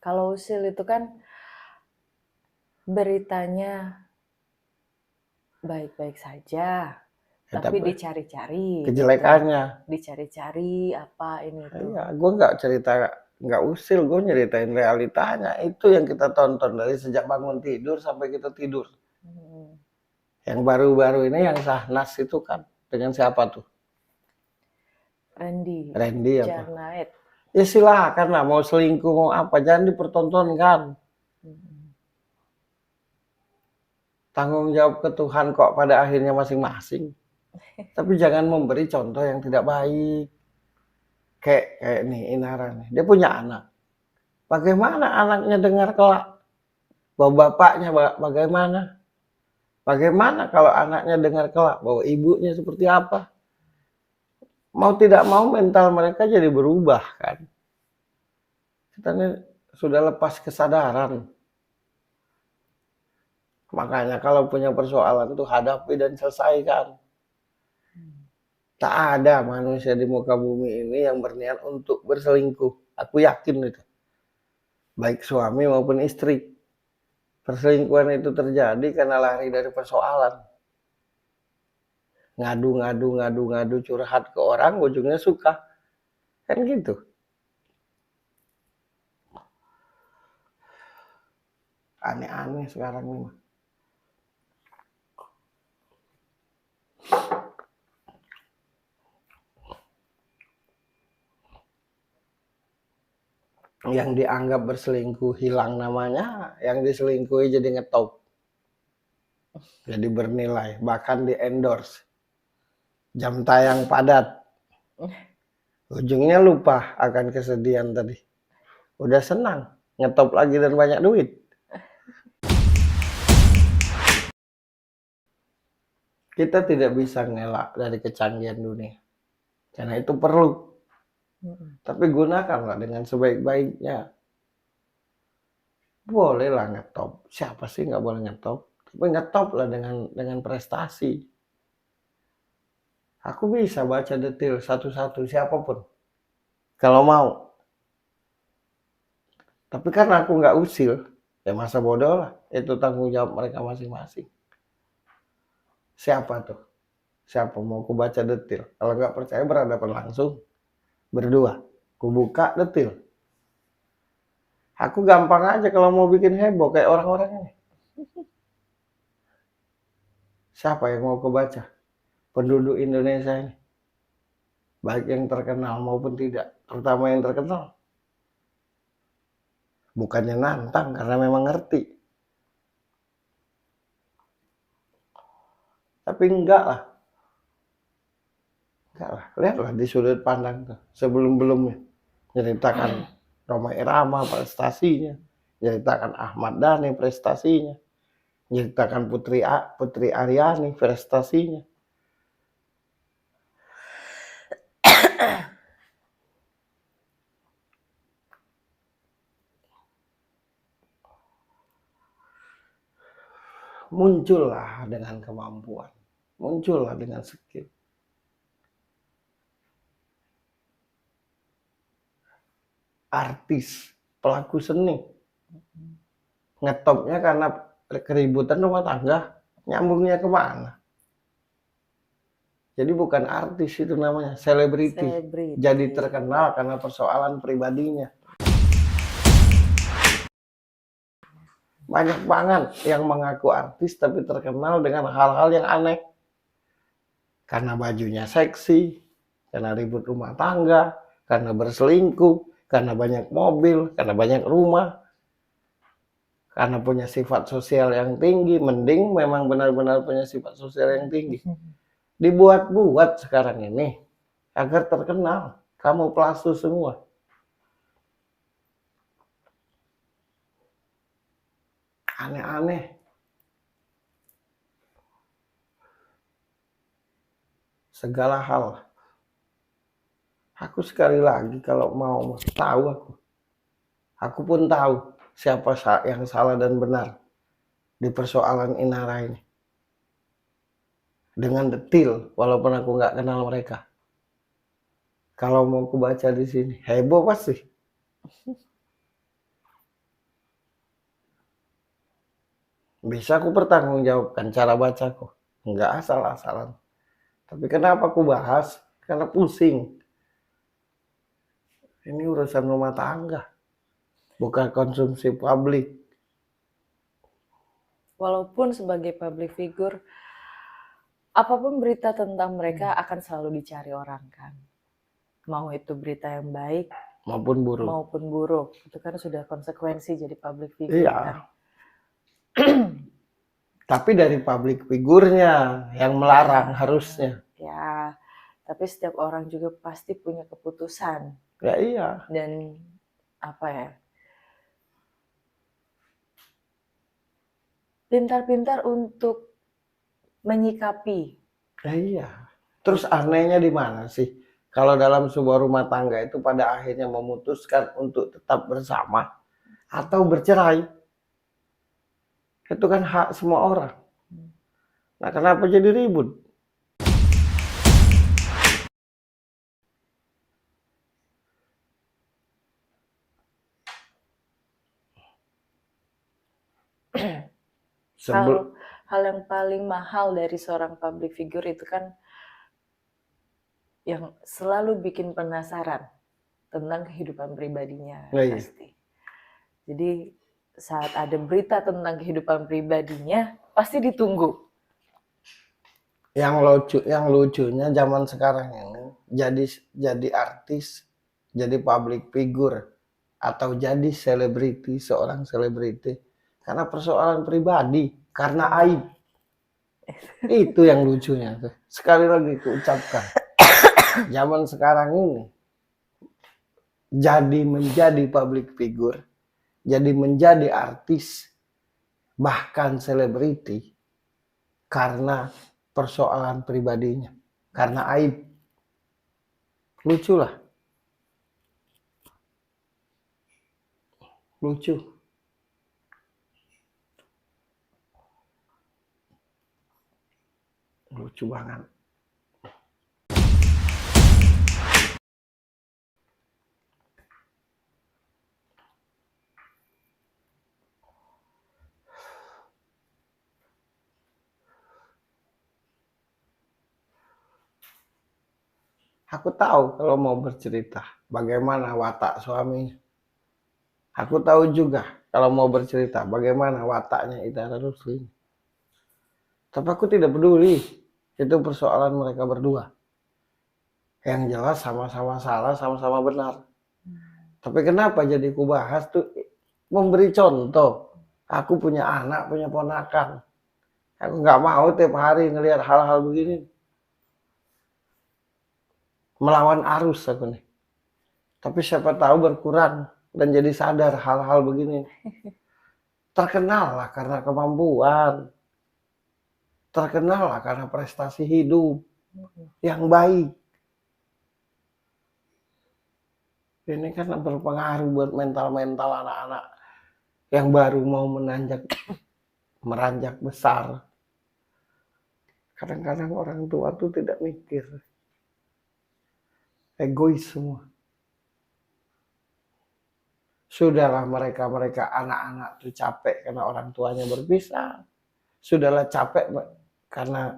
Kalau usil itu kan beritanya baik-baik saja, Ya, tapi tapi dicari-cari gitu. kejelekannya. Dicari-cari apa ini itu. Iya, gue nggak cerita, nggak usil, gue nyeritain realitanya. Itu yang kita tonton dari sejak bangun tidur sampai kita tidur. Hmm. Yang baru-baru ini yang Sahnas itu kan dengan siapa tuh? Randy apa? Jarnaet. Ya silakan lah, mau selingkuh mau apa, jangan dipertontonkan. Hmm. Tanggung jawab ke Tuhan kok pada akhirnya masing-masing. Tapi jangan memberi contoh yang tidak baik. Kayak nih Inara nih, dia punya anak. Bagaimana anaknya dengar kelak? Bahwa bapaknya bagaimana? Bagaimana kalau anaknya dengar kelak bahwa ibunya seperti apa? Mau tidak mau mental mereka jadi berubah kan. Kita ini sudah lepas kesadaran. Makanya kalau punya persoalan itu hadapi dan selesaikan. Tak ada manusia di muka bumi ini yang berniat untuk berselingkuh. Aku yakin itu. Baik suami maupun istri. Perselingkuhan itu terjadi karena lari dari persoalan. Ngadu, curhat ke orang, ujungnya suka. Kan gitu. Aneh-aneh sekarang ini. Yang dianggap berselingkuh hilang namanya, yang diselingkuhi jadi ngetop. Jadi bernilai, bahkan di endorse. Jam tayang padat. Ujungnya lupa akan kesedihan tadi. Udah senang, ngetop lagi dan banyak duit. Kita tidak bisa ngelak dari kecanggihan dunia. Karena itu perlu. Tapi gunakanlah dengan sebaik-baiknya. Bolehlah ngetop. Siapa sih nggak boleh ngetop? Tapi ngetop lah dengan prestasi. Aku bisa baca detail satu-satu siapapun. Kalau mau. Tapi karena aku nggak usil, ya masa bodoh lah. Itu tanggung jawab mereka masing-masing. Siapa tuh? Siapa mau aku baca detail? Kalau nggak percaya berhadapan langsung. Berdua. Ku buka detail. Aku gampang aja kalau mau bikin heboh kayak orang-orang ini. Siapa yang mau aku baca? Penduduk Indonesia ini. Baik yang terkenal maupun tidak. Terutama yang terkenal. Bukannya nantang karena memang ngerti. Tapi enggak lah. Enggak lah. Lihatlah di sudut pandang tuh. Sebelum-belumnya. Ceritakan Rhoma Irama prestasinya. Ceritakan Ahmad Dhani prestasinya. Ceritakan Putri Aryani prestasinya. Muncullah dengan kemampuan. Muncullah dengan skill. Artis, pelaku seni. Ngetopnya karena keributan rumah tangga. Nyambungnya kemana? Jadi bukan artis itu namanya, selebriti. Jadi terkenal karena persoalan pribadinya. Banyak banget yang mengaku artis tapi terkenal dengan hal-hal yang aneh. Karena bajunya seksi, karena ribut rumah tangga, karena berselingkuh, karena banyak mobil, karena banyak rumah, karena punya sifat sosial yang tinggi. Mending memang benar-benar punya sifat sosial yang tinggi. Dibuat-buat sekarang ini agar terkenal. Kamu pelasu semua. Aneh-aneh. Segala hal. Aku sekali lagi kalau mau tahu aku pun tahu siapa yang salah dan benar di persoalan Inara ini. Dengan detil, walaupun aku nggak kenal mereka. Kalau mau aku baca di sini, heboh pasti. Bisa aku pertanggungjawabkan cara bacaku. Enggak asal-asalan. Tapi kenapa aku bahas? Karena pusing. Ini urusan rumah tangga, bukan konsumsi publik. Walaupun sebagai public figure, apapun berita tentang mereka akan selalu dicari orang kan. Mau itu berita yang baik maupun buruk. Itu kan sudah konsekuensi jadi public figure iya. kan. Tapi dari public figurnya yang melarang harusnya. Ya, tapi setiap orang juga pasti punya keputusan. Ya iya. Dan apa ya? Pintar-pintar untuk menyikapi. Ya iya. Terus anehnya di mana sih? Kalau dalam sebuah rumah tangga itu pada akhirnya memutuskan untuk tetap bersama atau bercerai. Itu kan hak semua orang. Nah, kenapa jadi ribut? Hal yang paling mahal dari seorang public figure itu kan yang selalu bikin penasaran tentang kehidupan pribadinya pasti. Jadi saat ada berita tentang kehidupan pribadinya pasti ditunggu. Yang lucunya zaman sekarang ini jadi artis, jadi public figure atau jadi selebriti, seorang selebriti karena persoalan pribadi, karena aib. Itu yang lucunya. Sekali lagi kuucapkan, zaman sekarang ini jadi menjadi public figure, jadi menjadi artis, bahkan selebriti karena persoalan pribadinya, karena aib. Lucu lah. Lucu. Lucu banget. Aku tahu kalau mau bercerita bagaimana watak suaminya. Aku tahu juga kalau mau bercerita bagaimana wataknya Ida Rusli. Tapi aku tidak peduli. Itu persoalan mereka berdua. Yang jelas sama-sama salah, sama-sama benar. Tapi kenapa jadi ku bahas tuh memberi contoh. Aku punya anak, punya ponakan. Aku nggak mau tiap hari ngelihat hal-hal begini. Melawan arus aku nih. Tapi siapa tahu berkurang dan jadi sadar hal-hal begini. Terkenal lah karena kemampuan. Terkenal lah karena prestasi hidup yang baik. Ini kan berpengaruh buat mental-mental anak-anak yang baru mau meranjak besar. Kadang-kadang orang tua tuh tidak mikir. Egois semua. Sudahlah mereka anak-anak tuh capek karena orang tuanya berpisah. Sudahlah capek karena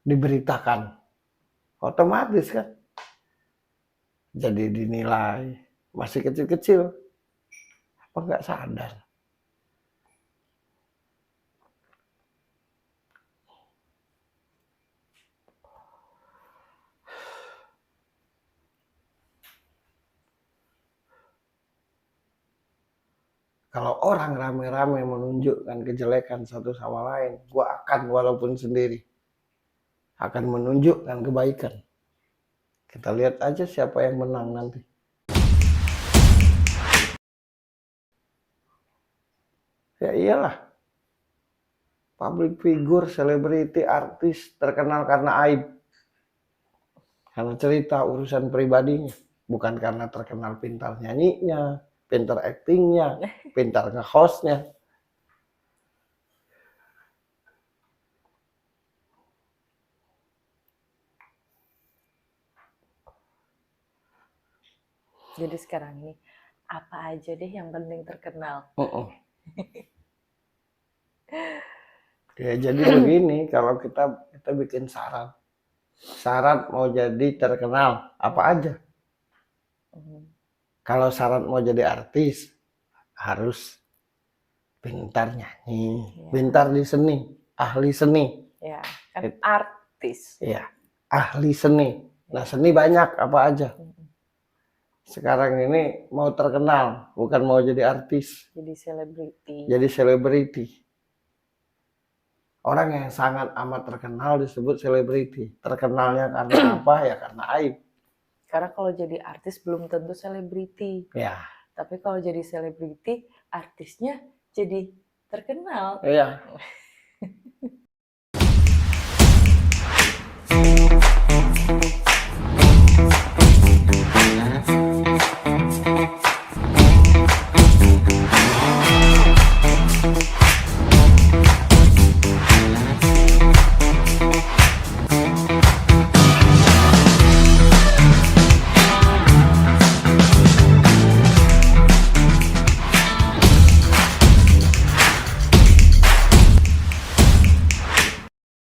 diberitakan. Otomatis kan. Jadi dinilai masih kecil-kecil. Apa nggak sadar? Kalau orang rame-rame menunjukkan kejelekan satu sama lain, gua akan walaupun sendiri akan menunjukkan kebaikan. Kita lihat aja siapa yang menang nanti. Ya iyalah. Public figure, selebriti, artis terkenal karena aib. Karena cerita urusan pribadinya, bukan karena terkenal pintar nyanyinya, pintar aktingnya, pintar nge-hostnya. Jadi sekarang ini apa aja deh yang penting terkenal. Ya jadi begini, kalau kita bikin syarat mau jadi terkenal apa aja. Kalau syarat mau jadi artis harus pintar nyanyi, pintar di seni, ahli seni. Ya, kan artis. Iya, ahli seni. Nah, seni banyak apa aja. Sekarang ini mau terkenal, bukan mau jadi artis. Jadi selebriti. Jadi selebriti. Orang yang sangat amat terkenal disebut selebriti. Terkenalnya karena apa? Ya karena aib. Karena kalau jadi artis belum tentu selebriti. Ya. Tapi kalau jadi selebriti, artisnya jadi terkenal. Iya.